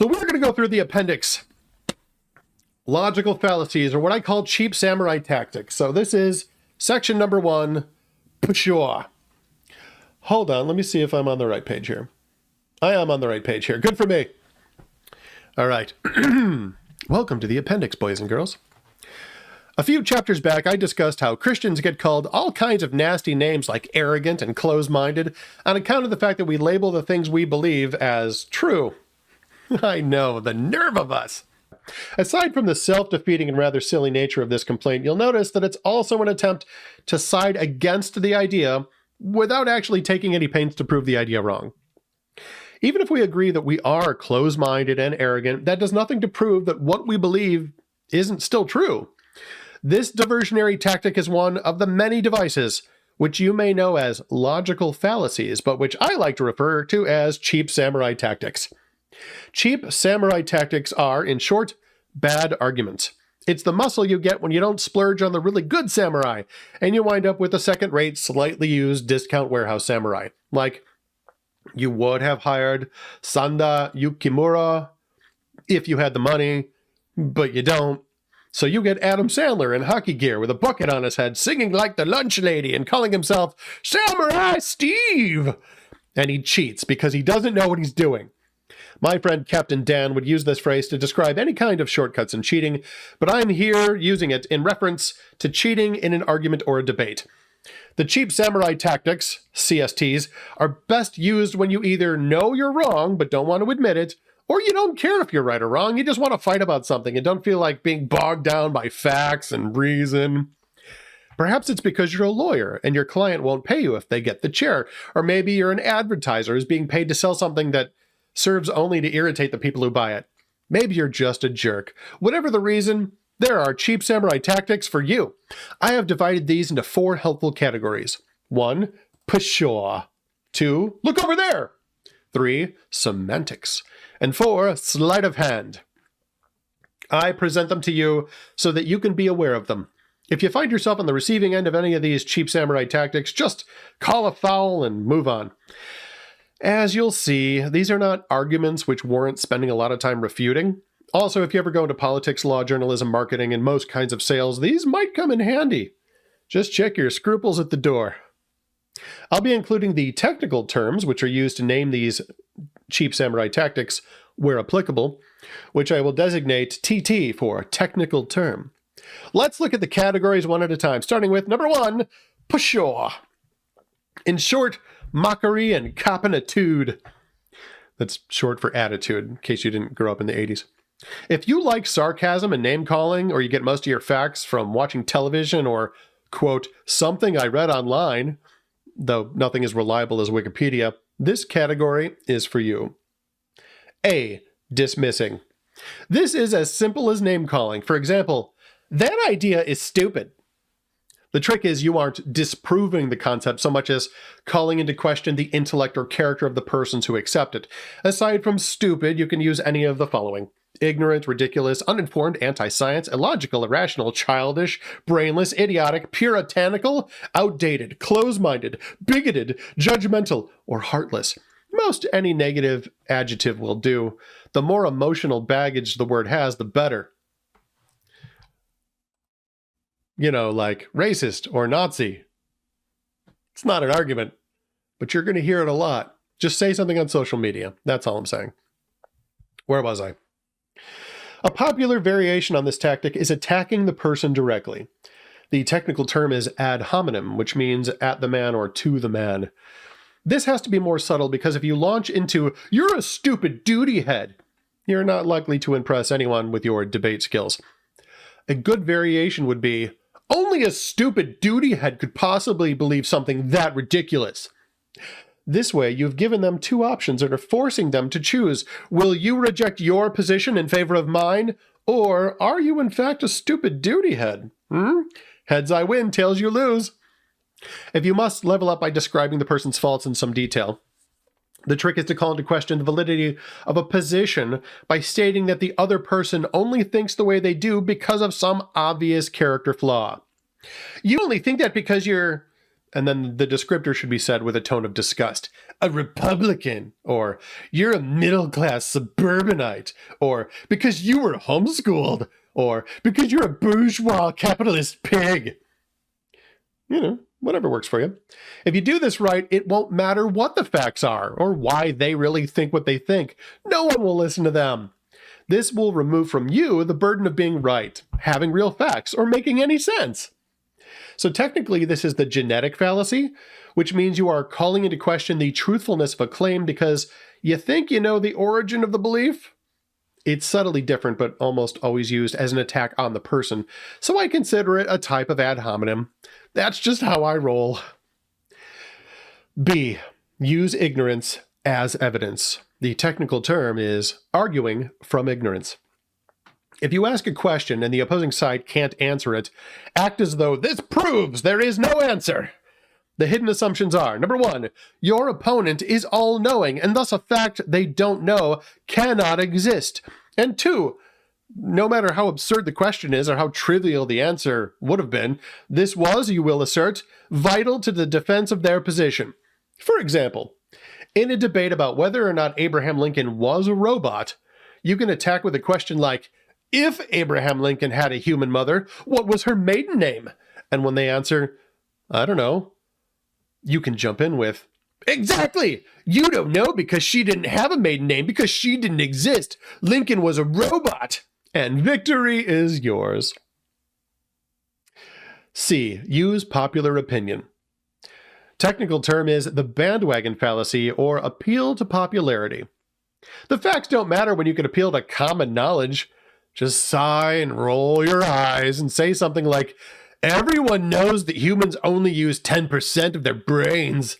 So we're going to go through the appendix. Logical fallacies, or what I call cheap samurai tactics. So this is section number 1, Pshaw. Hold on, let me see if I'm on the right page here. I am on the right page here. Good for me. All right. Welcome to the appendix, boys and girls. A few chapters back, I discussed how Christians get called all kinds of nasty names like arrogant and closed-minded on account of the fact that we label the things we believe as true. I know, the nerve of us. Aside from the self-defeating and rather silly nature of this complaint, you'll notice that it's also an attempt to side against the idea without actually taking any pains to prove the idea wrong. Even if we agree that we are closed-minded and arrogant, that does nothing to prove that what we believe isn't still true. This diversionary tactic is one of the many devices which you may know as logical fallacies, but which I like to refer to as cheap samurai tactics. Cheap samurai tactics are, in short, bad arguments. It's the muscle you get when you don't splurge on the really good samurai, and you wind up with a second-rate, slightly used discount warehouse samurai. Like, you would have hired Sanda Yukimura if you had the money, but you don't. So you get Adam Sandler in hockey gear with a bucket on his head, singing like the lunch lady and calling himself Samurai Steve. And he cheats because he doesn't know what he's doing. My friend Captain Dan would use this phrase to describe any kind of shortcuts in cheating, but I'm here using it in reference to cheating in an argument or a debate. The cheap samurai tactics, CSTs, are best used when you either know you're wrong but don't want to admit it, or you don't care if you're right or wrong, you just want to fight about something and don't feel like being bogged down by facts and reason. Perhaps it's because you're a lawyer and your client won't pay you if they get the chair, or maybe you're an advertiser who's being paid to sell something that serves only to irritate the people who buy it. Maybe you're just a jerk. Whatever the reason, there are cheap samurai tactics for you. I have divided these into 4 helpful categories. 1, pshaw. 2, look over there. 3, semantics. And 4, sleight of hand. I present them to you so that you can be aware of them. If you find yourself on the receiving end of any of these cheap samurai tactics, just call a foul and move on. As you'll see, these are not arguments which warrant spending a lot of time refuting. Also, if you ever go into politics, law, journalism, marketing, and most kinds of sales, these might come in handy. Just check your scruples at the door. I'll be including the technical terms which are used to name these cheap samurai tactics where applicable, which I will designate TT for technical term. Let's look at the categories one at a time, starting with number 1, pshaw. In short, mockery and copinitude. That's short for attitude, in case you didn't grow up in the 80s. If you like sarcasm and name-calling, or you get most of your facts from watching television or, quote, something I read online, though nothing as reliable as Wikipedia, this category is for you. A, dismissing. This is as simple as name-calling. For example, that idea is stupid. The trick is you aren't disproving the concept so much as calling into question the intellect or character of the persons who accept it. Aside from stupid, you can use any of the following: ignorant, ridiculous, uninformed, anti-science, illogical, irrational, childish, brainless, idiotic, puritanical, outdated, close-minded, bigoted, judgmental, or heartless. Most any negative adjective will do. The more emotional baggage the word has, the better. You know, like racist or Nazi. It's not an argument, but you're going to hear it a lot. Just say something on social media. That's all I'm saying. Where was I? A popular variation on this tactic is attacking the person directly. The technical term is ad hominem, which means at the man or to the man. This has to be more subtle because if you launch into, "You're a stupid duty head," you're not likely to impress anyone with your debate skills. A good variation would be, "Only a stupid duty head could possibly believe something that ridiculous." This way, you've given them 2 options and are forcing them to choose. Will you reject your position in favor of mine? Or are you in fact a stupid duty head? Heads I win, tails you lose. If you must level up by describing the person's faults in some detail, the trick is to call into question the validity of a position by stating that the other person only thinks the way they do because of some obvious character flaw. You only think that because you're... And then the descriptor should be said with a tone of disgust. a Republican, or you're a middle-class suburbanite, or because you were homeschooled, or because you're a bourgeois capitalist pig. You know, whatever works for you. If you do this right, it won't matter what the facts are or why they really think what they think. No one will listen to them. This will remove from you the burden of being right, having real facts, or making any sense. So technically, this is the genetic fallacy, which means you are calling into question the truthfulness of a claim because you think you know the origin of the belief. It's subtly different, but almost always used as an attack on the person, so I consider it a type of ad hominem. That's just how I roll. B. Use ignorance as evidence. The technical term is arguing from ignorance. If you ask a question and the opposing side can't answer it, act as though this proves there is no answer. The hidden assumptions are, number one, your opponent is all-knowing, and thus a fact they don't know cannot exist. And two, no matter how absurd the question is or how trivial the answer would have been, this was, you will assert, vital to the defense of their position. For example, in a debate about whether or not Abraham Lincoln was a robot, you can attack with a question like, if Abraham Lincoln had a human mother, what was her maiden name? And when they answer, I don't know, you can jump in with, exactly! You don't know because she didn't have a maiden name, because she didn't exist. Lincoln was a robot, and victory is yours. C. Use popular opinion. Technical term is the bandwagon fallacy or appeal to popularity. The facts don't matter when you can appeal to common knowledge. Just sigh and roll your eyes and say something like, everyone knows that humans only use 10% of their brains.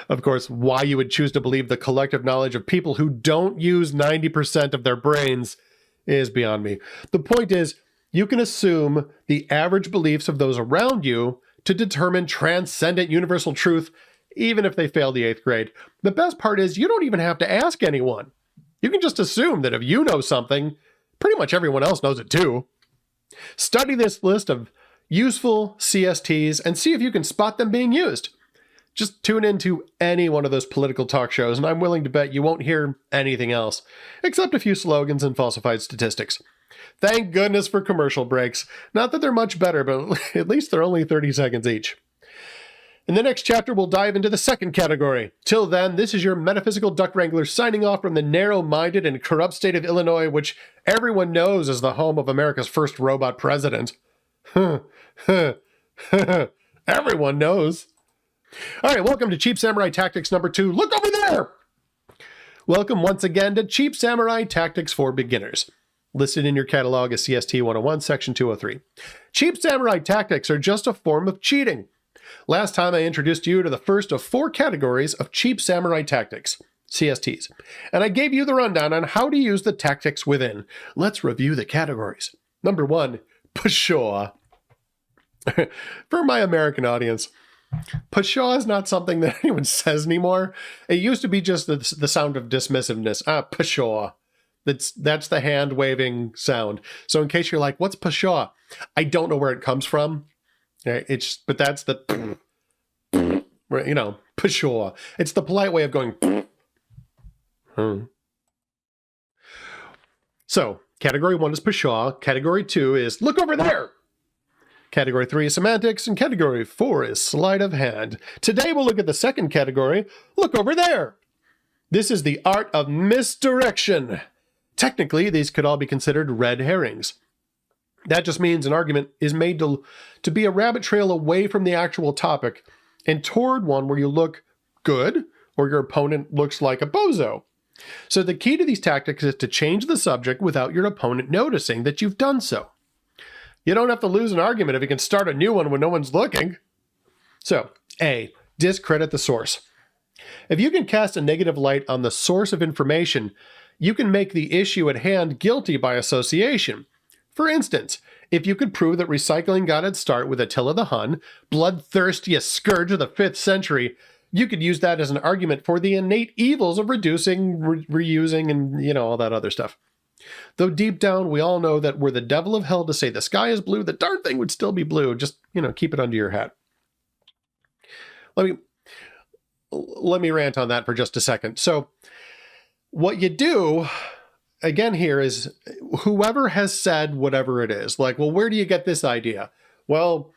Of course, why you would choose to believe the collective knowledge of people who don't use 90% of their brains is beyond me. The point is, you can assume the average beliefs of those around you to determine transcendent universal truth, even if they fail the 8th grade. The best part is you don't even have to ask anyone. You can just assume that if you know something, pretty much everyone else knows it too. Study this list of useful CSTs and see if you can spot them being used. Just tune into any one of those political talk shows, and I'm willing to bet you won't hear anything else, except a few slogans and falsified statistics. Thank goodness for commercial breaks. Not that they're much better, but at least they're only 30 seconds each. In the next chapter, we'll dive into the second category. Till then, this is your metaphysical duck wrangler signing off from the narrow-minded and corrupt state of Illinois, which everyone knows is the home of America's first robot president. Everyone knows. All right, welcome to Cheap Samurai Tactics number 2. Look over there! Welcome once again to Cheap Samurai Tactics for Beginners. Listed in your catalog as CST 101, Section 203. Cheap Samurai Tactics are just a form of cheating. Last time I introduced you to the first of 4 categories of Cheap Samurai Tactics, CSTs, and I gave you the rundown on how to use the tactics within. Let's review the categories. Number 1, pshaw. For my American audience, pshaw is not something that anyone says anymore. It used to be just the sound of dismissiveness. Pshaw. That's the hand-waving sound. So in case you're like, what's pshaw? I don't know where it comes from. But that's the, pshaw. It's the polite way of going, So, category 1 is pshaw. Category 2 is look over there. Category 3 is semantics, and category 4 is sleight of hand. Today we'll look at the second category, look over there. This is the art of misdirection. Technically, these could all be considered red herrings. That just means an argument is made to be a rabbit trail away from the actual topic and toward one where you look good or your opponent looks like a bozo. So the key to these tactics is to change the subject without your opponent noticing that you've done so. You don't have to lose an argument if you can start a new one when no one's looking. So, A, discredit the source. If you can cast a negative light on the source of information, you can make the issue at hand guilty by association. For instance, if you could prove that recycling got its start with Attila the Hun, bloodthirsty scourge of the 5th century, you could use that as an argument for the innate evils of reducing, reusing, and, all that other stuff. Though deep down, we all know that were the devil of hell to say the sky is blue, the darn thing would still be blue. Just, keep it under your hat. let me rant on that for just a second. So what you do, again, here is whoever has said whatever it is, like, well, where do you get this idea? Well,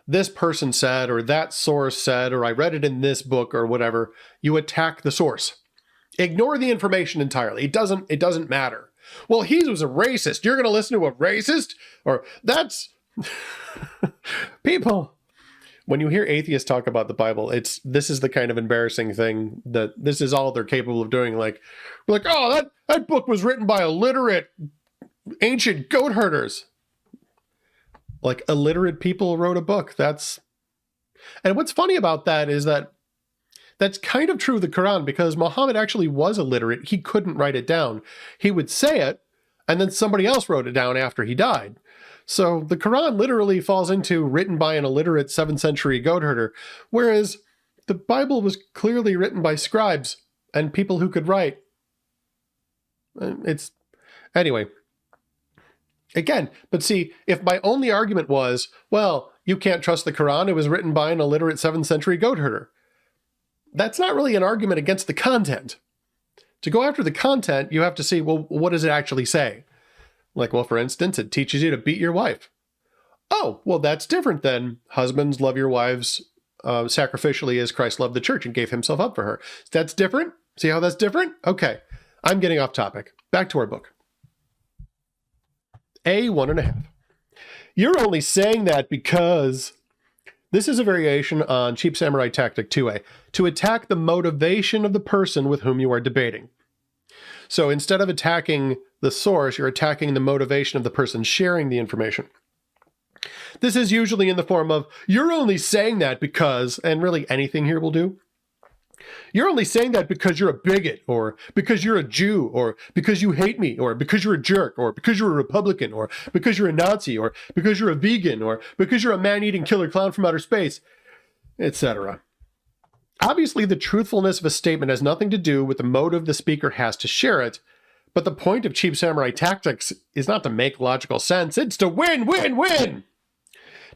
this person said, or that source said, or I read it in this book or whatever. You attack the source. Ignore the information entirely. It doesn't matter. Well, he was a racist. You're going to listen to a racist? Or that's people. When you hear atheists talk about the Bible, this is the kind of embarrassing thing that this is all they're capable of doing. Like, oh, that book was written by illiterate ancient goat herders. Like, illiterate people wrote a book. And what's funny about that is that's kind of true of the Quran, because Muhammad actually was illiterate. He couldn't write it down. He would say it, and then somebody else wrote it down after he died. So the Quran literally falls into written by an illiterate 7th century goat herder, whereas the Bible was clearly written by scribes and people who could write. Anyway. Again, but see, if my only argument was, well, you can't trust the Quran, it was written by an illiterate 7th century goat herder, that's not really an argument against the content. To go after the content, you have to see, well, what does it actually say? Like, well, for instance, it teaches you to beat your wife. Oh, well, that's different than husbands, love your wives sacrificially as Christ loved the church and gave himself up for her. That's different? See how that's different? Okay, I'm getting off topic. Back to our book. A 1.5. You're only saying that because this is a variation on Cheap Samurai Tactic 2A, to attack the motivation of the person with whom you are debating. So instead of attacking the source, you're attacking the motivation of the person sharing the information. This is usually in the form of, you're only saying that because, and really anything here will do. You're only saying that because you're a bigot, or because you're a Jew, or because you hate me, or because you're a jerk, or because you're a Republican, or because you're a Nazi, or because you're a vegan, or because you're a man-eating killer clown from outer space, etc. Obviously, the truthfulness of a statement has nothing to do with the motive the speaker has to share it, but the point of Cheap Samurai Tactics is not to make logical sense, it's to win, win, win!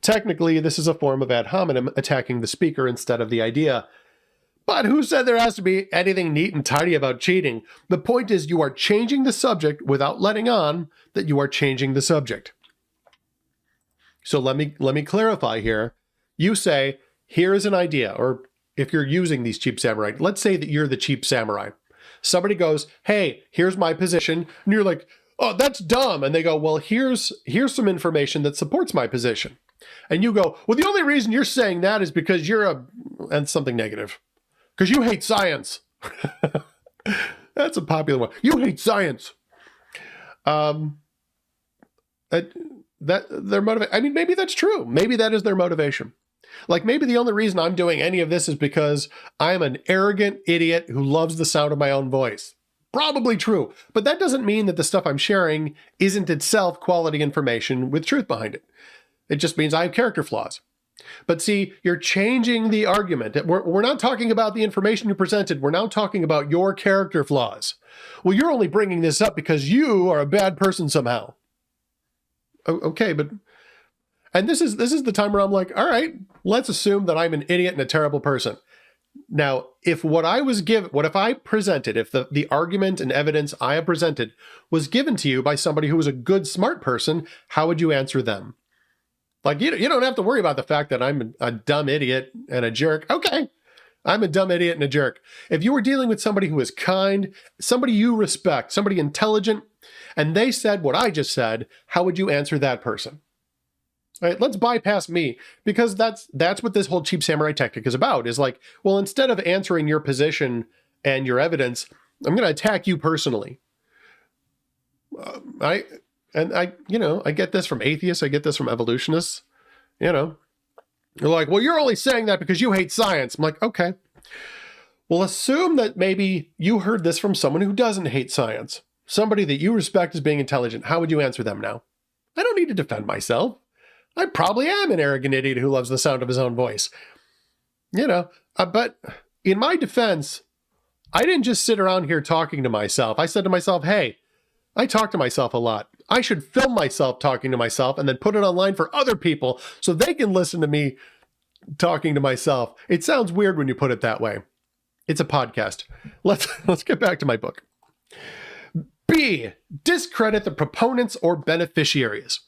Technically, this is a form of ad hominem attacking the speaker instead of the idea. But who said there has to be anything neat and tidy about cheating? The point is you are changing the subject without letting on that you are changing the subject. So let me clarify here. You say, here is an idea, or if you're using these cheap samurai, let's say that you're the cheap samurai. Somebody goes, hey, here's my position. And you're like, oh, that's dumb. And they go, well, here's some information that supports my position. And you go, well, the only reason you're saying that is because and something negative. Because you hate science. That's a popular one. You hate science. Their motivation. I mean, maybe that's true. Maybe that is their motivation. Like, maybe the only reason I'm doing any of this is because I'm an arrogant idiot who loves the sound of my own voice. Probably true. But that doesn't mean that the stuff I'm sharing isn't itself quality information with truth behind it. It just means I have character flaws. But see, you're changing the argument. We're not talking about the information you presented. We're now talking about your character flaws. Well, you're only bringing this up because you are a bad person somehow. Okay, but... And this is the time where I'm like, all right, let's assume that I'm an idiot and a terrible person. Now, if what if I presented, if the argument and evidence I have presented was given to you by somebody who was a good, smart person, how would you answer them? Like, you don't have to worry about the fact that I'm a dumb idiot and a jerk. Okay, I'm a dumb idiot and a jerk. If you were dealing with somebody who is kind, somebody you respect, somebody intelligent, and they said what I just said, how would you answer that person? All right, let's bypass me, because that's what this whole cheap samurai tactic is about, is like, well, instead of answering your position and your evidence, I'm going to attack you personally. I get this from atheists. I get this from evolutionists. They're like, well, you're only saying that because you hate science. I'm like, okay. Well, assume that maybe you heard this from someone who doesn't hate science. Somebody that you respect as being intelligent. How would you answer them now? I don't need to defend myself. I probably am an arrogant idiot who loves the sound of his own voice. But in my defense, I didn't just sit around here talking to myself. I said to myself, hey, I talk to myself a lot. I should film myself talking to myself and then put it online for other people so they can listen to me talking to myself. It sounds weird when you put it that way. It's a podcast. Let's get back to my book. B, discredit the proponents or beneficiaries.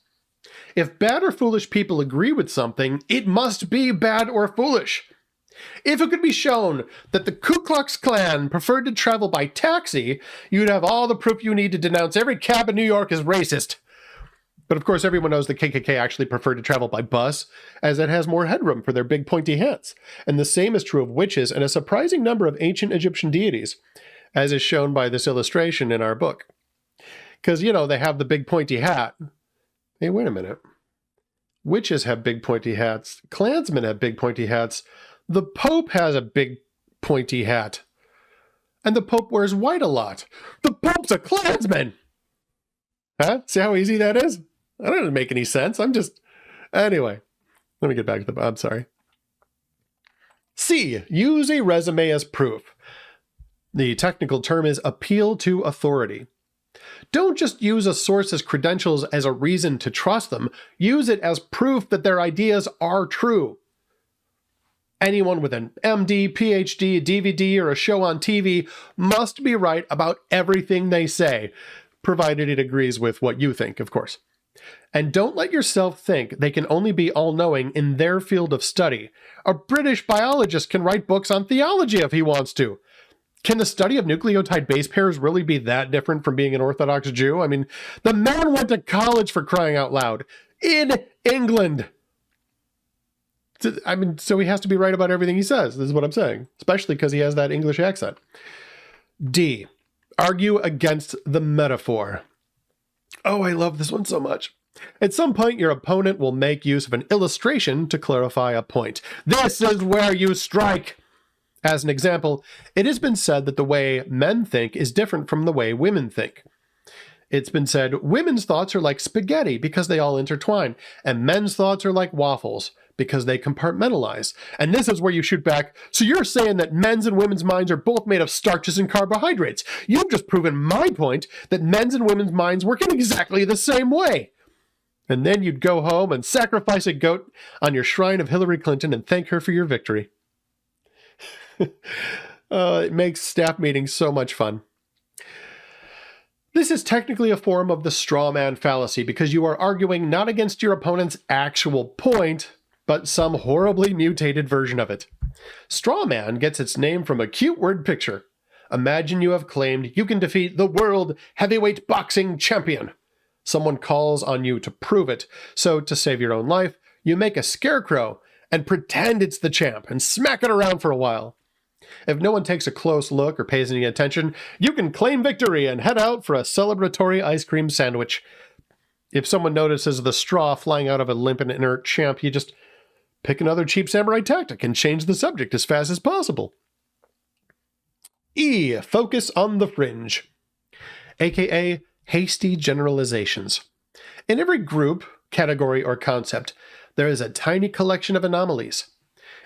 If bad or foolish people agree with something, it must be bad or foolish. If it could be shown that the Ku Klux Klan preferred to travel by taxi, you'd have all the proof you need to denounce every cab in New York as racist. But of course, everyone knows the KKK actually preferred to travel by bus, as it has more headroom for their big pointy hats. And the same is true of witches and a surprising number of ancient Egyptian deities, as is shown by this illustration in our book. Because, you know, they have the big pointy hat. Hey, wait a minute. Witches have big pointy hats. Klansmen have big pointy hats. The Pope has a big pointy hat. And the Pope wears white a lot. The Pope's a Klansman! Huh? See how easy that is? That doesn't make any sense. Anyway, let me get back to I'm sorry. C, use a resume as proof. The technical term is appeal to authority. Don't just use a source's credentials as a reason to trust them. Use it as proof that their ideas are true. Anyone with an MD, PhD, a DVD, or a show on TV must be right about everything they say, provided it agrees with what you think, of course. And don't let yourself think they can only be all-knowing in their field of study. A British biologist can write books on theology if he wants to. Can the study of nucleotide base pairs really be that different from being an Orthodox Jew? I mean, the man went to college, for crying out loud, in England. I mean, so he has to be right about everything he says. This is what I'm saying, especially because he has that English accent. D, argue against the metaphor. Oh, I love this one so much. At some point, your opponent will make use of an illustration to clarify a point. This is where you strike. As an example, it has been said that the way men think is different from the way women think. It's been said women's thoughts are like spaghetti because they all intertwine, and men's thoughts are like waffles because they compartmentalize. And this is where you shoot back. So you're saying that men's and women's minds are both made of starches and carbohydrates. You've just proven my point that men's and women's minds work in exactly the same way. And then you'd go home and sacrifice a goat on your shrine of Hillary Clinton and thank her for your victory. It makes staff meetings so much fun. This is technically a form of the straw man fallacy because you are arguing not against your opponent's actual point, but some horribly mutated version of it. Straw man gets its name from a cute word picture. Imagine you have claimed you can defeat the world heavyweight boxing champion. Someone calls on you to prove it, so to save your own life, you make a scarecrow and pretend it's the champ and smack it around for a while. If no one takes a close look or pays any attention, you can claim victory and head out for a celebratory ice cream sandwich. If someone notices the straw flying out of a limp and inert champ, you just pick another cheap samurai tactic and change the subject as fast as possible. E, focus on the fringe, aka hasty generalizations. In every group, category, or concept, there is a tiny collection of anomalies.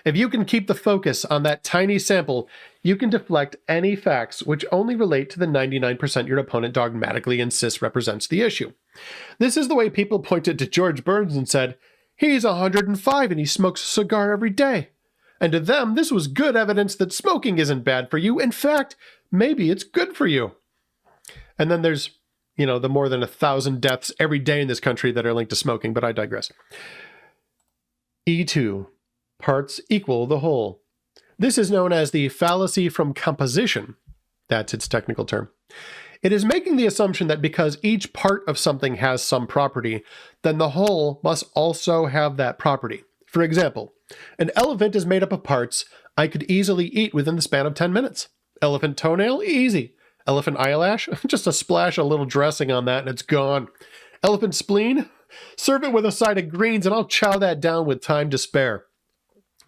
If you can keep the focus on that tiny sample, you can deflect any facts which only relate to the 99% your opponent dogmatically insists represents the issue. This is the way people pointed to George Burns and said, "He's 105 and he smokes a cigar every day." And to them, this was good evidence that smoking isn't bad for you. In fact, maybe it's good for you. And then there's, the more than 1,000 deaths every day in this country that are linked to smoking, but I digress. E2. Parts equal the whole. This is known as the fallacy from composition. That's its technical term. It is making the assumption that because each part of something has some property, then the whole must also have that property. For example, an elephant is made up of parts I could easily eat within the span of 10 minutes. Elephant toenail? Easy. Elephant eyelash? Just a splash a little dressing on that and it's gone. Elephant spleen? Serve it with a side of greens and I'll chow that down with time to spare.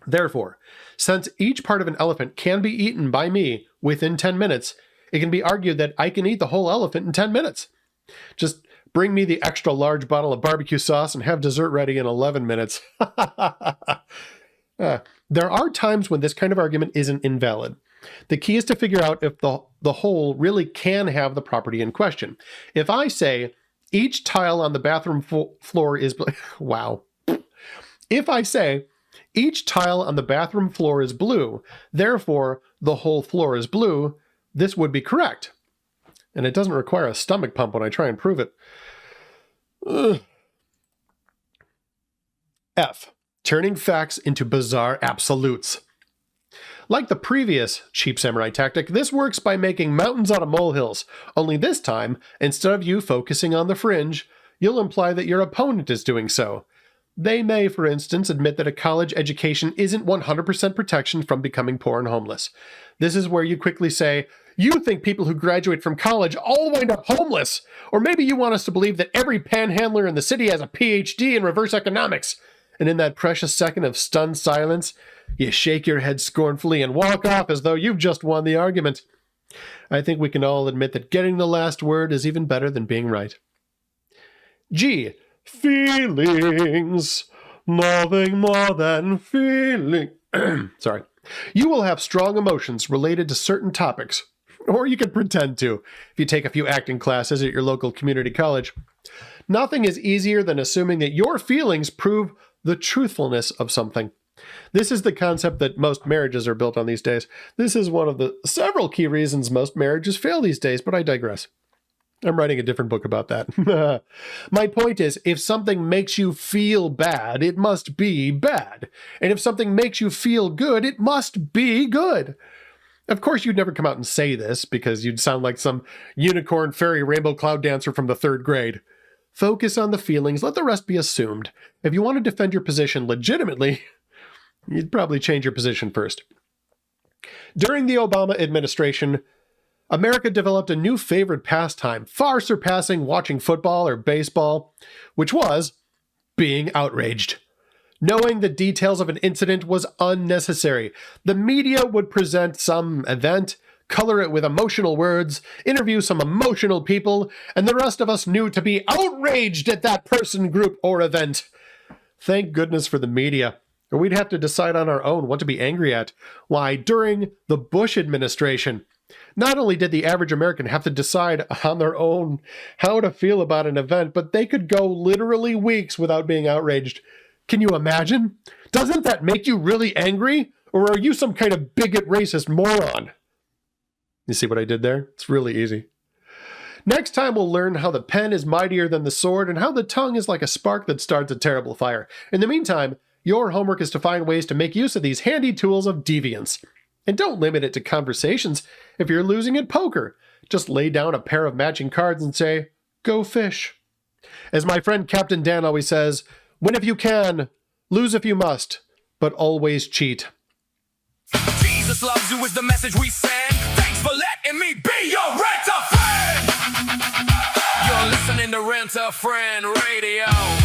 Therefore, since each part of an elephant can be eaten by me within 10 minutes, it can be argued that I can eat the whole elephant in 10 minutes. Just bring me the extra large bottle of barbecue sauce and have dessert ready in 11 minutes. There are times when this kind of argument isn't invalid. The key is to figure out if the whole really can have the property in question. If I say, each tile on the bathroom floor is... Wow. If I say... Each tile on the bathroom floor is blue. Therefore, the whole floor is blue. This would be correct. And it doesn't require a stomach pump when I try and prove it. Ugh. F. Turning facts into bizarre absolutes. Like the previous cheap samurai tactic, this works by making mountains out of molehills. Only this time, instead of you focusing on the fringe, you'll imply that your opponent is doing so. They may, for instance, admit that a college education isn't 100% protection from becoming poor and homeless. This is where you quickly say, you think people who graduate from college all wind up homeless. Or maybe you want us to believe that every panhandler in the city has a PhD in reverse economics. And in that precious second of stunned silence, you shake your head scornfully and walk off as though you've just won the argument. I think we can all admit that getting the last word is even better than being right. G. Feelings. Nothing more than feeling. Sorry. You will have strong emotions related to certain topics, or you can pretend to, if you take a few acting classes at your local community college. Nothing is easier than assuming that your feelings prove the truthfulness of something. This is the concept that most marriages are built on these days. This is one of the several key reasons most marriages fail these days, but I digress. I'm writing a different book about that. My point is, if something makes you feel bad, it must be bad. And if something makes you feel good, it must be good. Of course, you'd never come out and say this, because you'd sound like some unicorn fairy rainbow cloud dancer from the 3rd grade. Focus on the feelings, let the rest be assumed. If you want to defend your position legitimately, you'd probably change your position first. During the Obama administration, America developed a new favorite pastime, far surpassing watching football or baseball, which was being outraged. Knowing the details of an incident was unnecessary. The media would present some event, color it with emotional words, interview some emotional people, and the rest of us knew to be outraged at that person, group, or event. Thank goodness for the media, or we'd have to decide on our own what to be angry at. Why, during the Bush administration, not only did the average American have to decide on their own how to feel about an event, but they could go literally weeks without being outraged. Can you imagine? Doesn't that make you really angry? Or are you some kind of bigot racist moron? You see what I did there? It's really easy. Next time we'll learn how the pen is mightier than the sword and how the tongue is like a spark that starts a terrible fire. In the meantime, your homework is to find ways to make use of these handy tools of deviance. And don't limit it to conversations. If you're losing at poker, just lay down a pair of matching cards and say, go fish. As my friend Captain Dan always says, win if you can, lose if you must, but always cheat. Jesus loves you is the message we send. Thanks for letting me be your rent-a-friend. You're listening to Rent-a-Friend Radio.